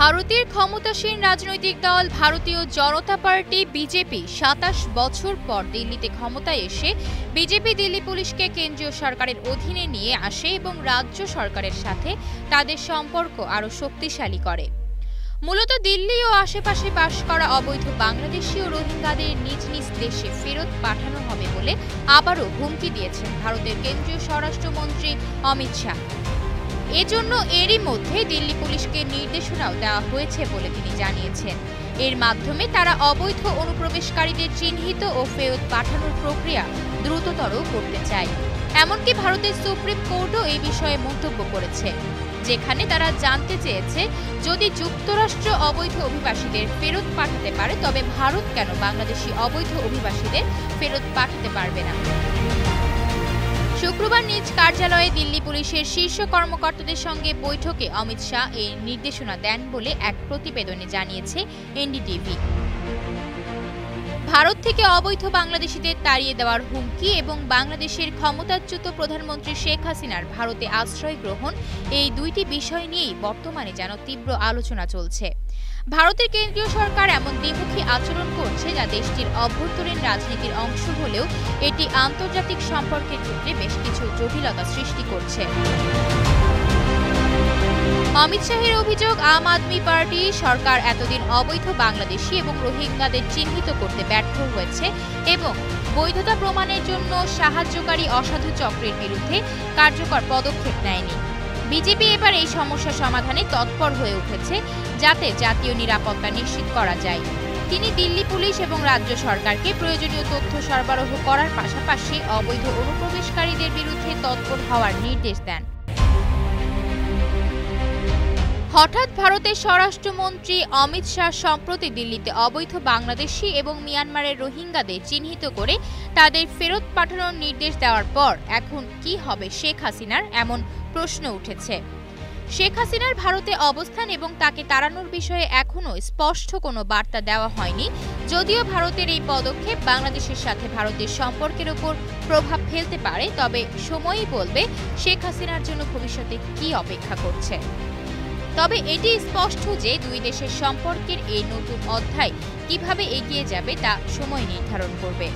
ভারতের ক্ষমতাসীন রাজনৈতিক দল ভারতীয় জনতা পার্টি বিজেপি ২৭ বছর পর দিল্লিতে ক্ষমতায় এসে বিজেপি দিল্লি পুলিশকে কেন্দ্রীয় সরকারের অধীনে নিয়ে আসে এবং রাজ্য সরকারের সাথে তাদের সম্পর্ক আরও শক্তিশালী করে। মূলত দিল্লি ও আশেপাশে বাস করা অবৈধ বাংলাদেশি ও রোহিঙ্গাদের নিজ নিজ দেশে ফেরত পাঠানো হবে বলে আবারও হুমকি দিয়েছেন ভারতের কেন্দ্রীয় স্বরাষ্ট্রমন্ত্রী অমিত শাহ। এজন্য এরই মধ্যে দিল্লি পুলিশকে নির্দেশনাও দেওয়া হয়েছে বলে তিনি জানিয়েছেন। এর মাধ্যমে তারা অবৈধ অনুপ্রবেশকারীদের চিহ্নিত ও ফেরত পাঠানোর প্রক্রিয়া দ্রুততর করতে চায়। এমনকি ভারতের সুপ্রিম কোর্টও এই বিষয়ে মন্তব্য করেছে, যেখানে তারা জানতে চেয়েছে যদি যুক্তরাষ্ট্র অবৈধ অভিবাসীদের ফেরত পাঠাতে পারে তবে ভারত কেন বাংলাদেশি অবৈধ অভিবাসীদের ফেরত পাঠাতে পারবে না। শুক্রবার নিজ কার্যালয়ে দিল্লি পুলিশের শীর্ষ কর্মকর্তাদের সঙ্গে বৈঠকে অমিত শাহ এই নির্দেশনা দেন বলে এক প্রতিবেদনে জানিয়েছে এনডিটিভি। ভারত থেকে অবৈধ বাংলাদেশিদের তাড়িয়ে দেওয়ার হুমকি এবং বাংলাদেশের ক্ষমতাচ্যুত প্রধানমন্ত্রী শেখ হাসিনার ভারতে আশ্রয় গ্রহণ, এই দুইটি বিষয় নিয়েই বর্তমানে যেন তীব্র আলোচনা চলছে। ভারতের কেন্দ্রীয় সরকার এমন দ্বিমুখী আচরণ করছে যা দেশটির অভ্যন্তরীণ রাজনীতির অংশ হলেও এটি আন্তর্জাতিক সম্পর্কের ক্ষেত্রে বেশ কিছু জটিলতা সৃষ্টি করছে। অমিত শাহের অভিযোগ, আম আদমি পার্টি সরকার এতদিন অবৈধ বাংলাদেশি এবং রোহিঙ্গাদের চিহ্নিত করতে ব্যর্থ হয়েছে এবং বৈধতা প্রমাণের জন্য সাহায্যকারী অসাধু চক্রের বিরুদ্ধে কার্যকর পদক্ষেপ নেয়নি। বিজেপি এবার এই সমস্যা সমাধানে তৎপর হয়ে উঠেছে যাতে জাতীয় নিরাপত্তা নিশ্চিত করা যায়। তিনি দিল্লি পুলিশ এবং রাজ্য সরকারকে প্রয়োজনীয় তথ্য সরবরাহ করার পাশাপাশি অবৈধ অনুপ্রবেশকারীদের বিরুদ্ধে তৎপর হওয়ার নির্দেশ দেন। হঠাৎ ভারতের স্বরাষ্ট্রমন্ত্রী অমিত শাহ সম্প্রতি দিল্লিতে অবৈধ বাংলাদেশি এবং মিয়ানমারের রোহিঙ্গাদের চিহ্নিত করে তাদের ফেরত পাঠানোর নির্দেশ দেওয়ার পর এখন কি হবে শেখ হাসিনার, এমন প্রশ্ন উঠেছে। শেখ হাসিনার ভারতে অবস্থান এবং তাকে তাড়ানোর বিষয়ে এখনও স্পষ্ট কোনো বার্তা দেওয়া হয়নি। যদিও ভারতের এই পদক্ষেপ বাংলাদেশের সাথে ভারতের সম্পর্কের উপর প্রভাব ফেলতে পারে, তবে সময়ই বলবে শেখ হাসিনার জন্য ভবিষ্যতে কি অপেক্ষা করছে। তবে এটি স্পষ্ট যে দুই দেশের সম্পর্কের এই নতুন অধ্যায় কিভাবে এগিয়ে যাবে তা সময় নির্ধারণ করবে।